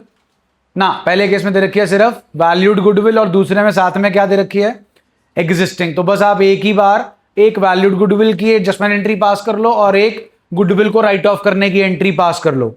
ना, पहले केस में दे रखी है सिर्फ वैल्यूड गुडविल और दूसरे में साथ में क्या दे रखी है, एग्जिस्टिंग। तो बस आप एक ही बार एक वैल्यूड गुडविल की एडजस्टमेंट एंट्री पास कर लो और एक गुडविल को राइट ऑफ करने की एंट्री पास कर लो।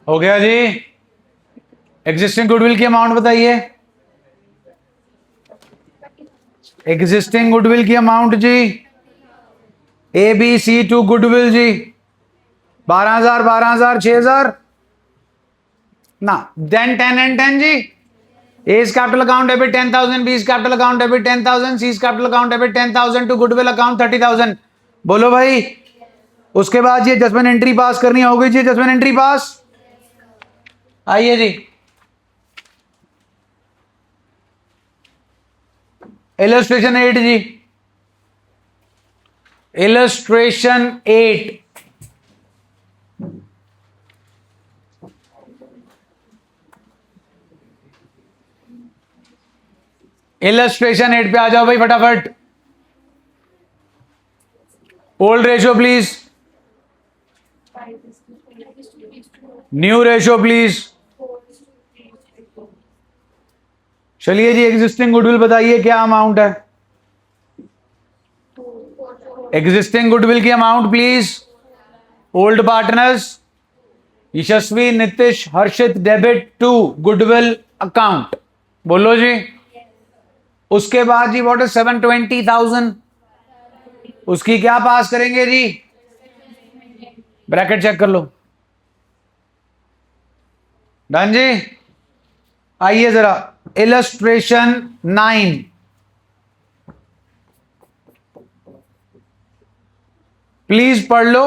हो गया जी। एग्जिस्टिंग गुडविल की अमाउंट बताइए। एग्जिस्टिंग गुडविल की अमाउंट जी, A B C to goodwill जी 12,000 12,000 6,000 ना, देन 10 एंड 10 जी। A's capital account debit 10,000, B's capital account debit 10,000, C's capital account debit 10,000 to goodwill account 30,000। बोलो भाई। उसके बाद ये जजमेंट एंट्री पास करनी होगी जी। जजमेंट एंट्री पास आइए जी। इलस्ट्रेशन 8 जी, इलस्ट्रेशन 8। इलस्ट्रेशन 8 पे आ जाओ भाई फटाफट। Old ratio please, new ratio please. चलिए जी, एग्जिस्टिंग गुडविल बताइए क्या अमाउंट है। एग्जिस्टिंग गुडविल की amount please. Old partners Yashasvi Nitish Harshit debit to goodwill account. बोलो जी। उसके बाद जी व्हाट इज 720,000, उसकी क्या पास करेंगे जी, ब्रैकेट चेक कर लो। डन जी। आइए जरा इलस्ट्रेशन 9। प्लीज पढ़ लो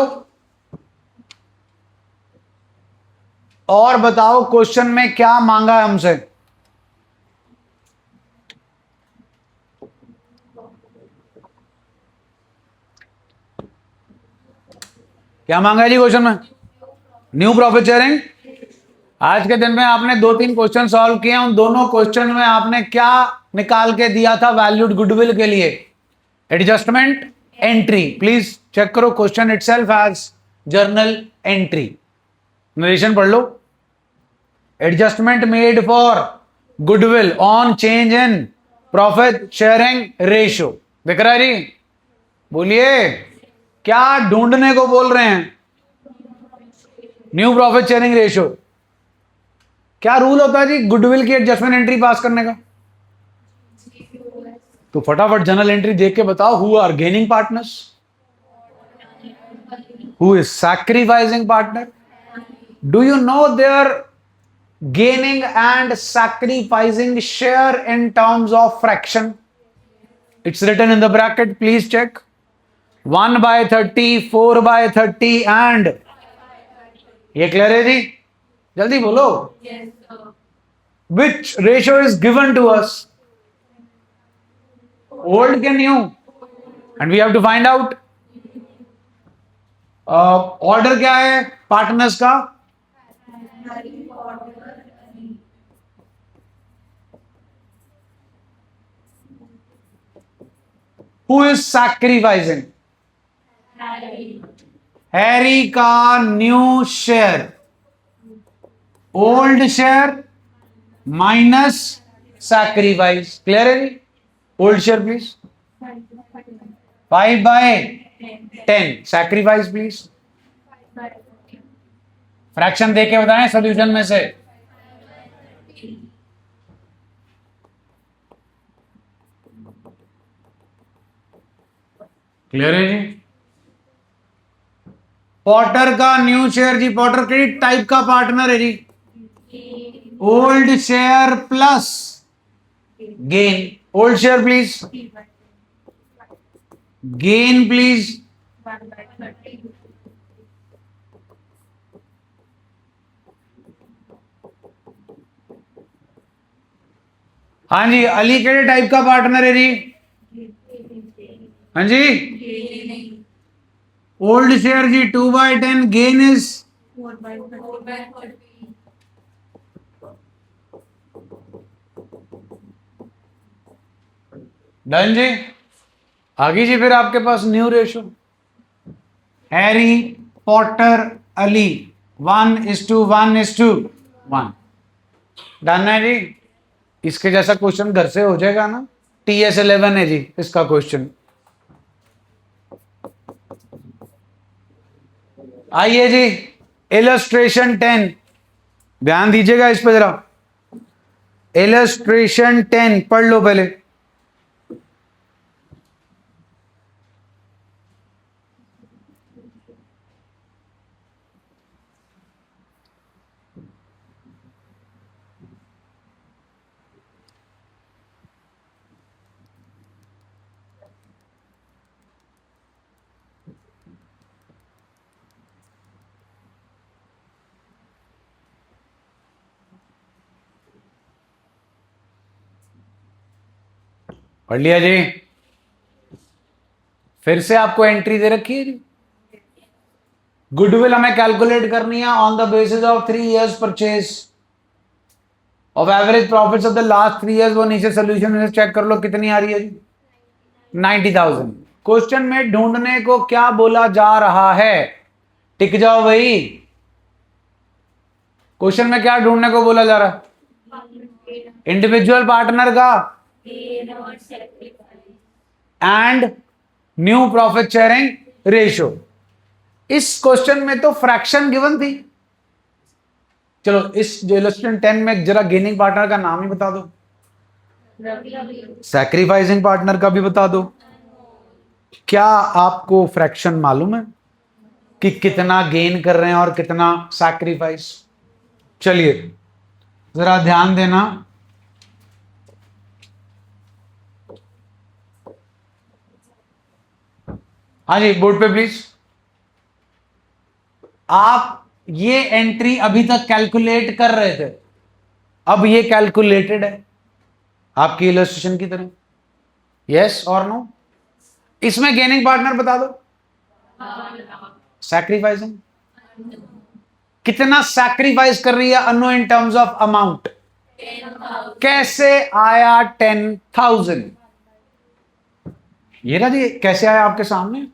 और बताओ क्वेश्चन में क्या मांगा है हमसे। क्या मांगा है जी क्वेश्चन में? न्यू प्रॉफिट शेयरिंग आज के दिन में आपने 2-3 क्वेश्चन सॉल्व किए, उन दोनों क्वेश्चन में आपने क्या निकाल के दिया था वैल्यूड गुडविल के लिए? Adjustment entry. प्लीज चेक करो, question itself has journal entry. Narration पढ़ लो। Adjustment made for goodwill on change in profit sharing ratio. दिख रहा है जी? बोलिए, क्या ढूंढने को बोल रहे हैं? New profit sharing ratio. क्या रूल होता है जी गुडविल की एडजस्टमेंट एंट्री पास करने का? तो फटाफट जनरल एंट्री देख के बताओ। Who are gaining partners? Who is sacrificing partner? Do you know there gaining and sacrificing share in terms of fraction? It's written in the bracket, please check. 1/30, 4/30 and ये clear है जी? जल्दी बोलो। Yes, sir. Which ratio is given to us? Old के new? And we have to find out. Order क्या है partners का? Who is sacrificing? Harry का new share, old share minus sacrifice. Clear है जी? Old share please 5/10, sacrifice please fraction देख के बताएं सॉल्यूशन में से। क्लियर है जी? पॉटर का न्यू शेयर जी, पॉटर क्रेडिट टाइप का पार्टनर है जी। Old share plus gain. Old share please, gain please 1/30. हाँ जी। अली के टाइप का पार्टनर है जी? हाँ जी। ओल्ड शेयर जी 2/10, गेन इज 4/30. डन जी। आगे जी फिर आपके पास new ratio Harry Potter Ali 1:1:1। Done है जी। इसके जैसा क्वेश्चन घर से हो जाएगा ना? TS11 है जी इसका क्वेश्चन। आइए जी इलस्ट्रेशन 10, ध्यान दीजिएगा इस पर जरा। इलस्ट्रेशन 10 पढ़ लो पहले। पढ़ लिया जी? फिर से आपको एंट्री दे रखी है जी। गुडविल हमें कैलकुलेट करनी है on the basis of 3 years purchase of average profits of the last 3 years। वो नीचे सोल्यूशन में चेक कर लो कितनी आ रही है जी? 90,000। क्वेश्चन में ढूंढने को क्या बोला जा रहा है? टिक जाओ भाई। क्वेश्चन में क्या ढूंढने को बोला जा रहा है? इंडिविजुअल पार्टनर का Gain or sacrifice. And new profit sharing ratio. इस क्वेश्चन में तो फ्रैक्शन गिवन थी। चलो इस जो इलस्ट्रेशन 10 में जरा गेनिंग पार्टनर का नाम ही बता दो, सैक्रिफाइसिंग पार्टनर का भी बता दो। क्या आपको फ्रैक्शन मालूम है कि कितना गेन कर रहे हैं और कितना सैक्रिफाइस? चलिए जरा ध्यान देना। हाँ जी बोर्ड पे प्लीज। आप ये एंट्री अभी तक कैलकुलेट कर रहे थे, अब ये कैलकुलेटेड है आपकी इलस्ट्रेशन की तरह। यस और नो? इसमें गेनिंग पार्टनर बता दो, सैक्रिफाइसिंग कितना सैक्रिफाइस कर रही है अनु इन टर्म्स ऑफ अमाउंट? कैसे आया 10,000? ये ना जी कैसे आया आपके सामने?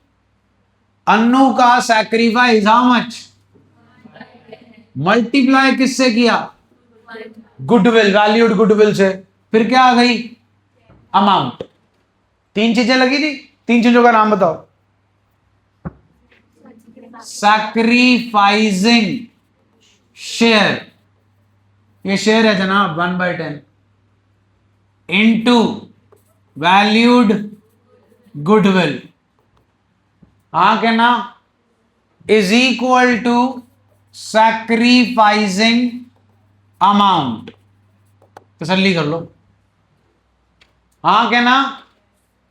अनु का सैक्रिफाइस हाउ मच? मल्टीप्लाई किससे किया? गुडविल, वैल्यूड गुडविल से। फिर क्या आ गई? अमाउंट। तीन चीजें लगी थी, तीन चीजों का नाम बताओ। सैक्रिफाइसिंग शेयर, ये शेयर है जनाब 1/10 इंटू वैल्यूड गुडविल, हाँ के ना, is equal to sacrificing amount. तसल्ली कर लो, हाँ के ना?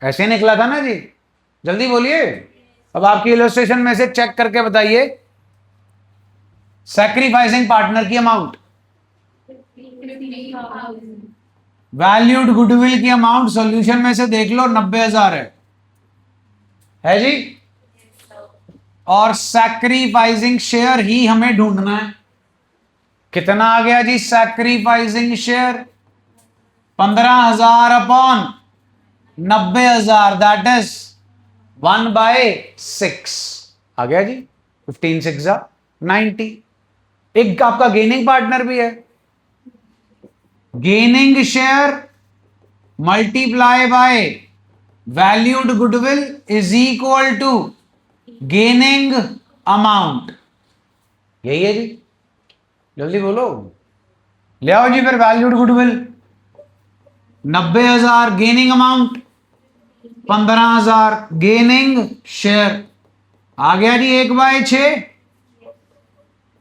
ऐसे निकला था ना जी, जल्दी बोलिए। अब आपकी इलस्ट्रेशन में से चेक करके बताइए सैक्रिफाइसिंग पार्टनर की अमाउंट, वैल्यूड गुडविल की अमाउंट सॉल्यूशन में से देख लो 90,000 है जी। और सैक्रिफाइसिंग शेयर ही हमें ढूंढना है। कितना आ गया जी sacrificing share? 15,000 upon 90,000, that is 1/6 आ गया जी। 15 6 90। एक आपका गेनिंग पार्टनर भी है, gaining share multiply by valued goodwill is equal to gaining amount. यही है जी, जल्दी बोलो, ले आओ जी। फिर valued goodwill 90,000, gaining amount 15,000, gaining share आ गया जी 1/6।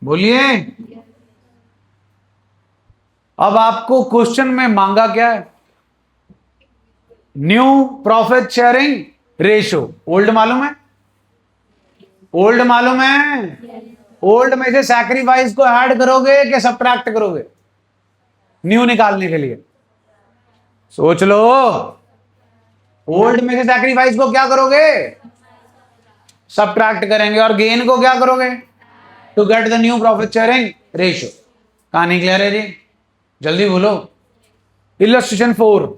बोलिए, अब आपको क्वेश्चन में मांगा क्या है? New profit sharing ratio. Old मालूम है? ओल्ड मालूम है? ओल्ड में से सैक्रिफाइस को ऐड करोगे कि सब्ट्रैक्ट करोगे न्यू निकालने के लिए? सोच लो। ओल्ड में से सैक्रिफाइस को क्या करोगे? सब्ट्रैक्ट करेंगे। और गेन को क्या करोगे? To get the new profit sharing ratio. कहानी क्लियर है जी? जल्दी बोलो। इलस्ट्रेशन 4,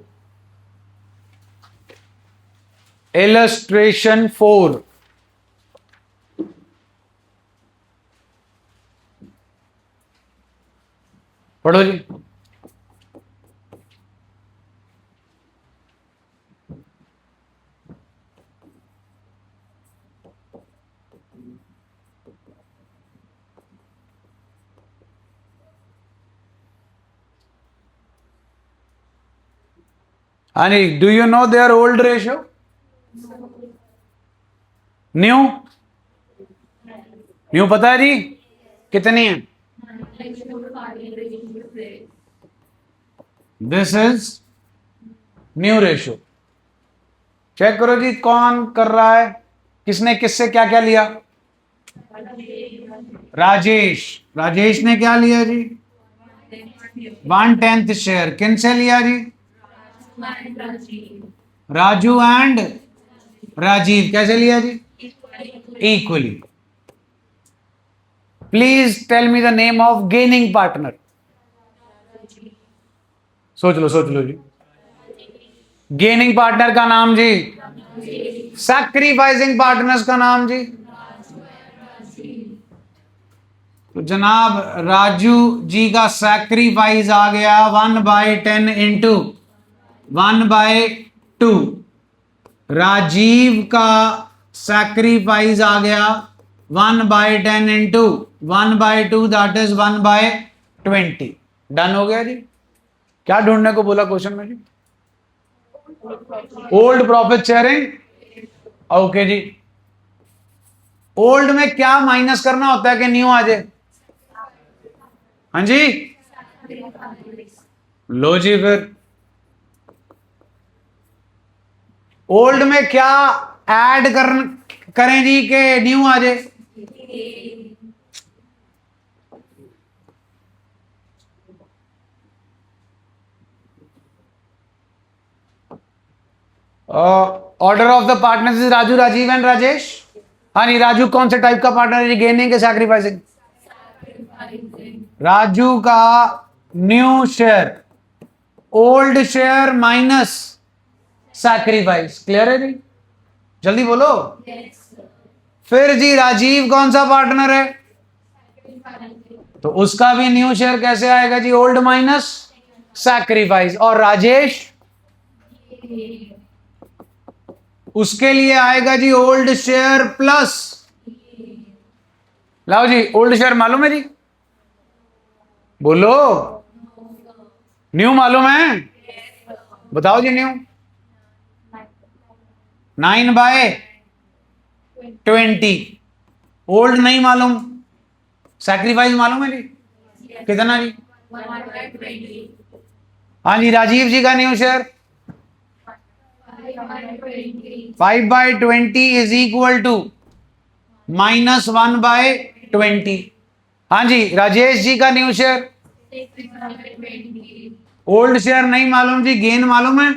इलस्ट्रेशन 4, पढ़ो जी। Ani, do you know their old ratio? New? New पता है जी कितनी है? This is new ratio. Check करो जी कौन कर रहा है, किसने किससे क्या क्या लिया? राजेश। राजेश ने क्या लिया जी? 1/10 शेयर। किन से लिया जी? राजू एंड राजीव। कैसे लिया जी? Equally. Please tell me the name of gaining partner. सोच लो जी। गेनिंग पार्टनर का नाम जी? सैक्रिफाइसिंग पार्टनर्स का नाम जी? तो जनाब राजू जी का सैक्रिफाइस आ गया 1/10 इंटू 1/2। राजीव का सैक्रिफाइस आ गया 1/10 इंटू 1/2, दैट इज 1/20। डन हो गया जी। क्या ढूंढने को बोला क्वेश्चन में जी? Old profit sharing. ओके जी। ओल्ड में क्या माइनस करना होता है कि न्यू आ जाए? हाँ जी, लो जी। फिर ओल्ड में क्या ऐड करें जी कि न्यू आ जाए? Order of the partners is Raju, Rajeev and Rajesh. हाँ नहीं, राजू कौन से टाइप का पार्टनर है जी? गेनिंग के सैक्रिफाइसिंग? राजू का new share, old share minus sacrifice. Clear है जी? जल्दी बोलो। फिर जी राजीव कौन सा पार्टनर है? तो उसका भी न्यू शेयर कैसे आएगा जी? Old minus sacrifice. और राजेश, उसके लिए आएगा जी ओल्ड शेयर प्लस। लाओ जी, ओल्ड शेयर मालूम है जी? बोलो। न्यू मालूम है? बताओ जी न्यू। 9/20। ओल्ड नहीं मालूम, सैक्रिफाइस मालूम है जी? कितना जी? 1/20। हाँ जी, राजीव जी का new share 5/20। 5/20 is equal to -1/20। हाँ जी, राजेश जी का न्यू शेयर, 6/20। ओल्ड शेयर नहीं मालूम जी, गेन मालूम है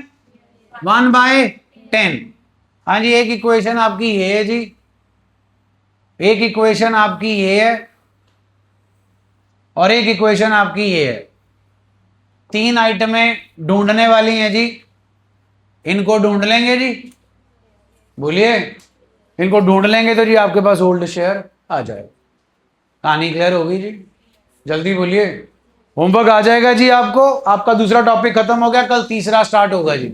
1/10। हाँ जी, एक इक्वेशन आपकी ये है जी, एक इक्वेशन आपकी ये है और एक इक्वेशन आपकी ये है। 3 आइटमें ढूंढने वाली हैं जी, इनको ढूंढ लेंगे जी। बोलिए, इनको ढूंढ लेंगे तो जी आपके पास ओल्ड शेयर आ जाएगा। कहानी क्लियर होगी जी? जल्दी बोलिए। होमवर्क आ जाएगा जी आपको। आपका दूसरा टॉपिक खत्म हो गया, कल तीसरा स्टार्ट होगा जी।